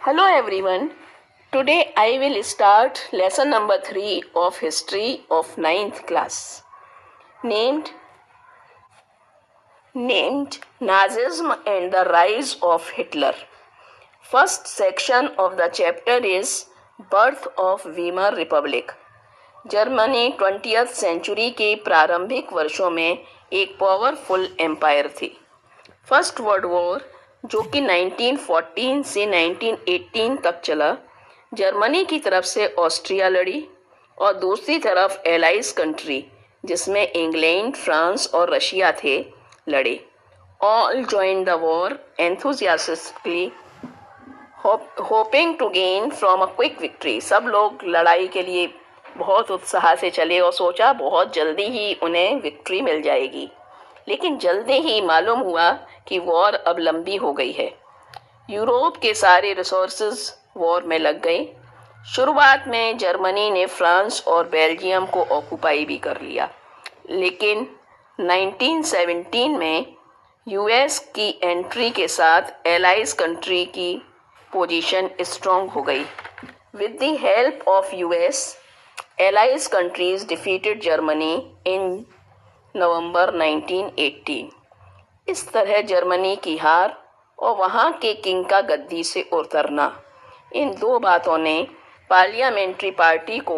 Hello everyone. Today I will start lesson number 3 of history of ninth class named Nazism and the Rise of Hitler. First section of the chapter is Birth of Weimar Republic. Germany 20th century के प्रारंभिक वर्षों में एक powerful empire थी. First world war जो कि 1914 से 1918 तक चला, जर्मनी की तरफ से ऑस्ट्रिया लड़ी और दूसरी तरफ एलाइज कंट्री जिसमें इंग्लैंड, फ्रांस और रशिया थे लड़े. All join the war enthusiastically hoping to gain from a quick victory. सब लोग लड़ाई के लिए बहुत उत्साह से चले और सोचा बहुत जल्दी ही उन्हें विक्ट्री मिल जाएगी. लेकिन जल्दी ही मालूम हुआ कि वॉर अब लंबी हो गई है. यूरोप के सारे रिसोर्सेज वॉर में लग गए. शुरुआत में जर्मनी ने फ्रांस और बेल्जियम को ऑक्युपाई भी कर लिया, लेकिन 1917 में यूएस की एंट्री के साथ एलाइज कंट्री की पोजीशन स्ट्रांग हो गई. With the help of US, allies countries defeated Germany in November 1918. इस तरह जर्मनी की हार और वहाँ के किंग का गद्दी से उतरना, इन दो बातों ने पार्लियामेंट्री पार्टी को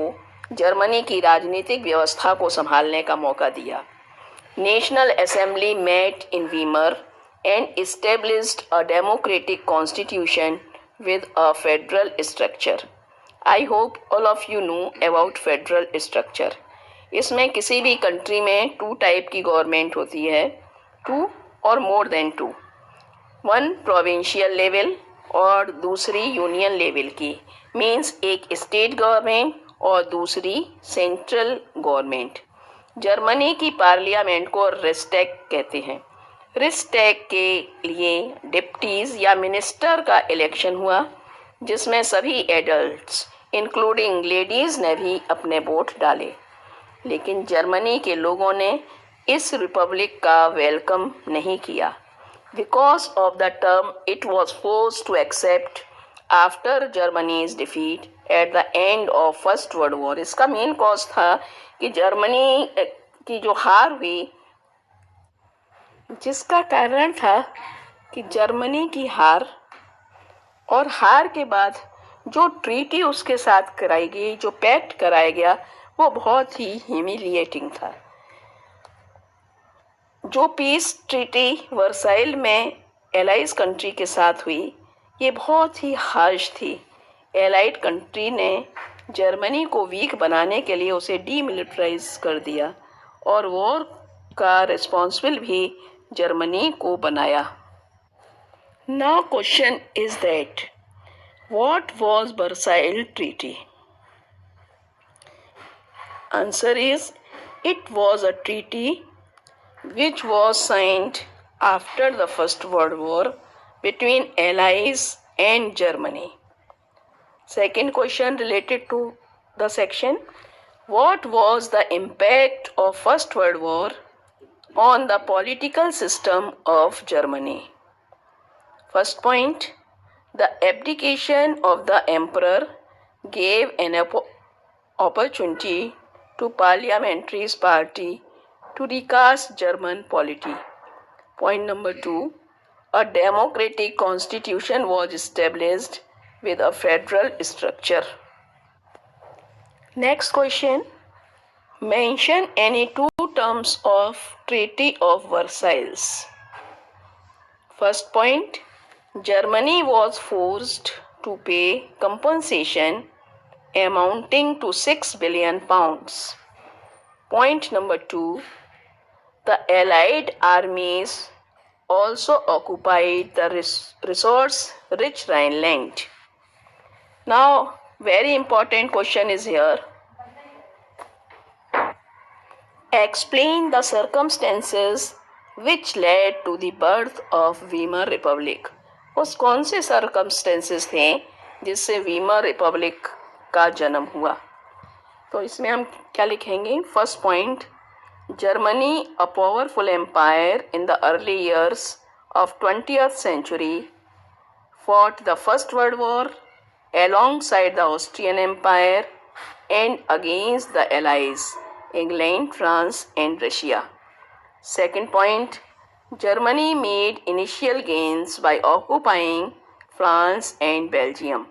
जर्मनी की राजनीतिक व्यवस्था को संभालने का मौका दिया. National assembly met in Weimar and established a democratic constitution with a federal structure. I hope all of you know about federal structure. इसमें किसी भी कंट्री में 2 टाइप की गवर्नमेंट होती है, 2 और more than 2. One provincial level और दूसरी यूनियन लेवल की. मीन्स एक स्टेट गवर्नमेंट और दूसरी सेंट्रल गवर्नमेंट. जर्मनी की पार्लियामेंट को रिक्सटैग कहते हैं. रिक्सटैग के लिए डिप्टीज या मिनिस्टर का इलेक्शन हुआ, जिसमें सभी एडल्ट्स इंक्लूडिंग लेडीज ने भी अपने वोट डाले. लेकिन जर्मनी के लोगों ने इस रिपब्लिक का वेलकम नहीं किया. Because of the term it was force to accept after Germany's defeat at the end of first world war. इसका मेन कॉज था कि जर्मनी की जो हार हुई, जिसका कारण था कि जर्मनी की हार और हार के बाद जो ट्रीटी उसके साथ कराई गई, जो पैक्ट कराया गया, वो बहुत ही ह्यूमिलिएटिंग था. जो पीस ट्रीटी वर्साइल में एलाइज कंट्री के साथ हुई, ये बहुत ही हार्श थी. एलाइड कंट्री ने जर्मनी को वीक बनाने के लिए उसे डीमिलिटराइज कर दिया और वॉर का रिस्पॉन्सिबल भी जर्मनी को बनाया. Now question is that what was Versailles treaty? Answer is, it was a treaty which was signed after the First World War between Allies and Germany. Second question related to the section, what was the impact of First World War on the political system of Germany? First point, the abdication of the emperor gave an opportunity to parliamentary party to recast German polity. Point number 2, a democratic constitution was established with a federal structure. Next question, mention any 2 terms of Treaty of Versailles. First point, Germany was forced to pay compensation amounting to 6 billion pounds. Point number 2, the Allied armies also occupied the resource-rich Rhineland. Now, very important question is here. Explain the circumstances which led to the birth of Weimar Republic. उस कौन से circumstances थे जिससे Weimar Republic का जन्म हुआ? तो इसमें हम क्या लिखेंगे? First point, Germany a powerful empire in the early years of 20th century fought the First World War alongside the Austrian Empire and against the Allies, England, France, and Russia. Second point, Germany made initial gains by occupying France and Belgium.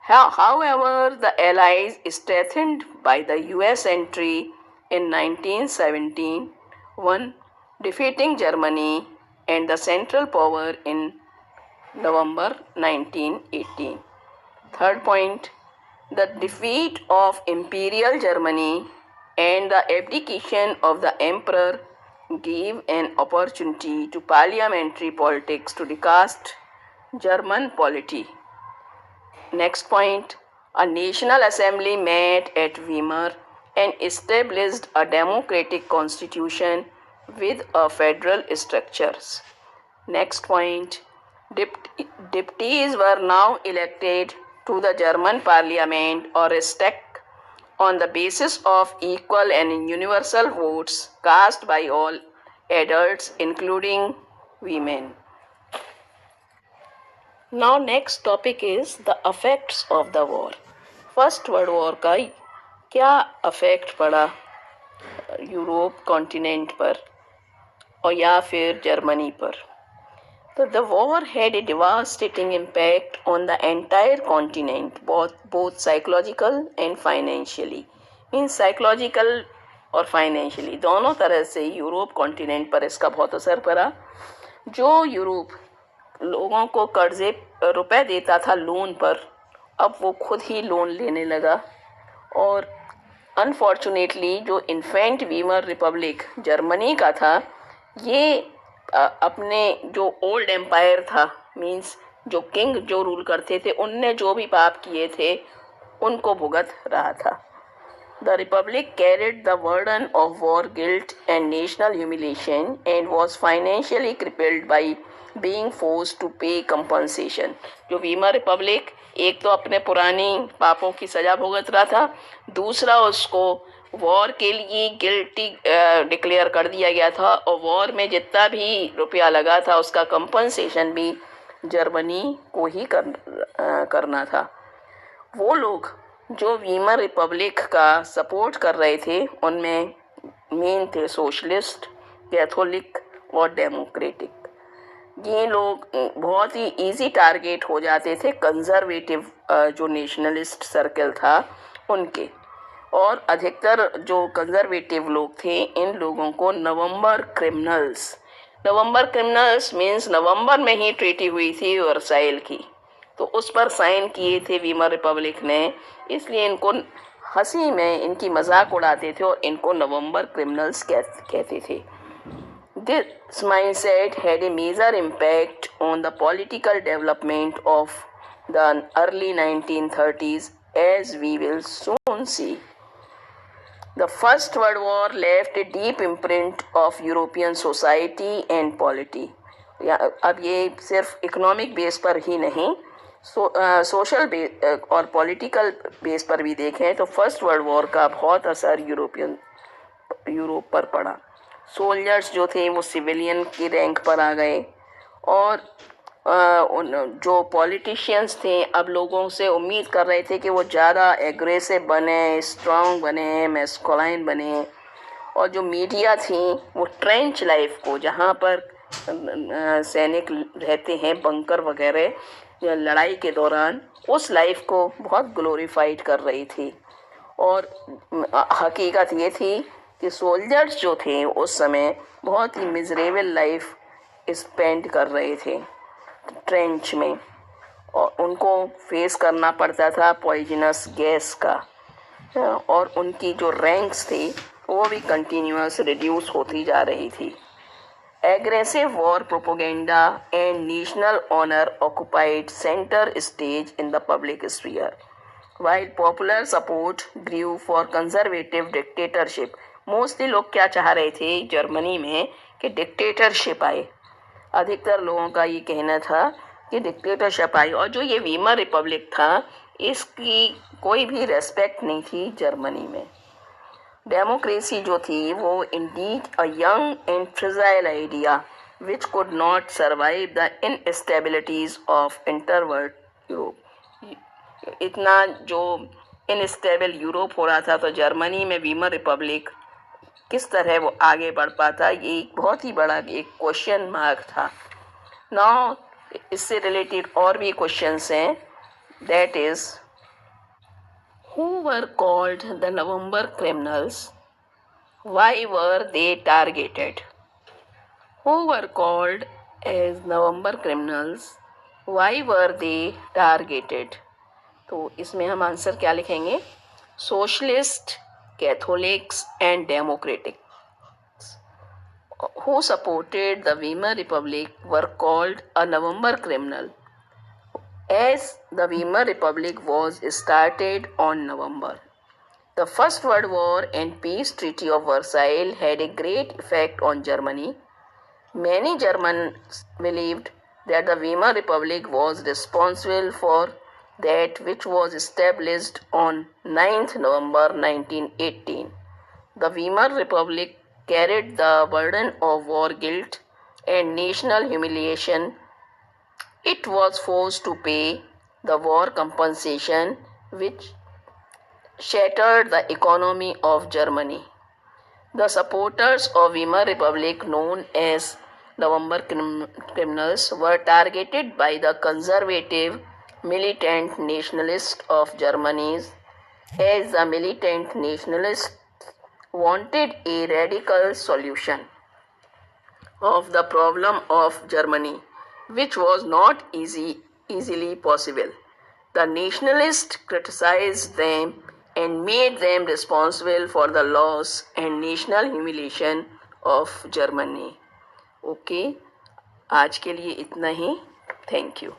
However, the Allies, strengthened by the US entry in 1917, won, defeating Germany and the Central Power in November 1918. Third point, the defeat of Imperial Germany and the abdication of the Emperor gave an opportunity to parliamentary politics to recast German polity. Next point, a National Assembly met at Weimar and established a democratic constitution with a federal structures. Next point, deputies were now elected to the German parliament or Reichstag on the basis of equal and universal votes cast by all adults including women. Now next topic is the effects of the war. First world war का क्या affect पड़ा Europe continent पर और या फिर Germany पर. तो the war had a devastating impact on the entire continent, both psychological and financially. Means psychological और फाइनेंशियली दोनों तरह से यूरोप कॉन्टिनेंट पर इसका बहुत असर पड़ा. जो यूरोप लोगों को कर्जे रुपए देता था लोन पर, अब वो खुद ही लोन लेने लगा. और अनफॉर्चुनेटली जो इन्फेंट वीमर रिपब्लिक जर्मनी का था, ये अपने जो ओल्ड एम्पायर था, मींस जो किंग जो रूल करते थे, उनने जो भी पाप किए थे उनको भुगत रहा था. The republic carried the burden of war guilt and national humiliation and was financially crippled by being forced to pay compensation. जो वीमर रिपब्लिक एक तो अपने पुरानी पापों की सजा भुगत रहा था, दूसरा उसको वॉर के लिए गिल्टी डिक्लेयर कर दिया गया था और वॉर में जितना भी रुपया लगा था उसका कंपनसेशन भी जर्मनी को ही करना था. वो लोग जो वीमर रिपब्लिक का सपोर्ट कर रहे थे उनमें मेन थे सोशलिस्ट, कैथोलिक और डेमोक्रेटिक. ये लोग बहुत ही इजी टारगेट हो जाते थे कंजर्वेटिव जो नेशनलिस्ट सर्कल था उनके. और अधिकतर जो कंजर्वेटिव लोग थे, इन लोगों को नवंबर क्रिमिनल्स मीन्स नवंबर में ही ट्रीटी हुई थी वर्साइल की, तो उस पर साइन किए थे वीमर रिपब्लिक ने, इसलिए इनको हंसी में इनकी मजाक उड़ाते थे और इनको नवंबर क्रिमिनल्स कहते थे. This mindset had a major impact on the political development of the early 1930s, as we will soon see. The First World War left a deep imprint of European society and polity. अब ये सिर्फ economic base पर ही नहीं, social base और political base पर भी देखें तो फर्स्ट वर्ल्ड वॉर का बहुत असर यूरोप पर पड़ा. सोल्जर्स जो थे वो सिविलियन की रैंक पर आ गए और जो पॉलिटिशियंस थे अब लोगों से उम्मीद कर रहे थे कि वो ज़्यादा एग्रेसिव बने, स्ट्रांग बने, मैस्कुलाइन बने. और जो मीडिया थी वो ट्रेंच लाइफ को, जहाँ पर सैनिक रहते हैं बंकर वगैरह लड़ाई के दौरान, उस लाइफ को बहुत ग्लोरीफाइड कर रही थी. और हकीकत ये थी कि सोल्जर्स जो थे उस समय बहुत ही मिजरेबल लाइफ स्पेंड कर रहे थे ट्रेंच में, और उनको फेस करना पड़ता था पॉइजनस गैस का. और उनकी जो रैंक्स थी वो भी कंटिन्यूअस रिड्यूस होती जा रही थी. Aggressive war propaganda and national honor occupied center stage in the public sphere, while popular support grew for conservative dictatorship. Mostly लोग क्या चाह रहे थे जर्मनी में कि डिक्टेटरशिप आए. अधिकतर लोगों का ये कहना था कि डिक्टेटरशिप आई. और जो ये वीमर रिपब्लिक था इसकी कोई भी रेस्पेक्ट नहीं थी जर्मनी में. डेमोक्रेसी जो थी वो indeed a young and fragile idea which could not survive the instabilities of interwar Europe. इतना जो इनस्टेबल यूरोप हो रहा था, तो जर्मनी में वीमर रिपब्लिक किस तरह वो आगे बढ़ पाता, ये एक बहुत ही बड़ा एक क्वेश्चन मार्क था। नाउ इससे रिलेटेड और भी क्वेश्चंस हैं, that is who were called the November criminals, why were they targeted. Who were called as November criminals, why were they targeted. तो इसमें हम आंसर क्या लिखेंगे, socialist, Catholics and democratic who supported the Weimar Republic were called a November criminal, as the Weimar Republic was started on November. The First World War and Peace Treaty of Versailles had a great effect on Germany. Many Germans believed that the Weimar Republic was responsible for that which was established on 9th November 1918. The Weimar Republic carried the burden of war guilt and national humiliation. It was forced to pay the war compensation which shattered the economy of Germany. The supporters of Weimar Republic, known as November criminals, were targeted by the conservative militant nationalists of Germany, as the militant nationalists wanted a radical solution of the problem of Germany, which was not easily possible. The nationalists criticized them and made them responsible for the loss and national humiliation of Germany. Okay, आज के लिए इतना ही। Thank you.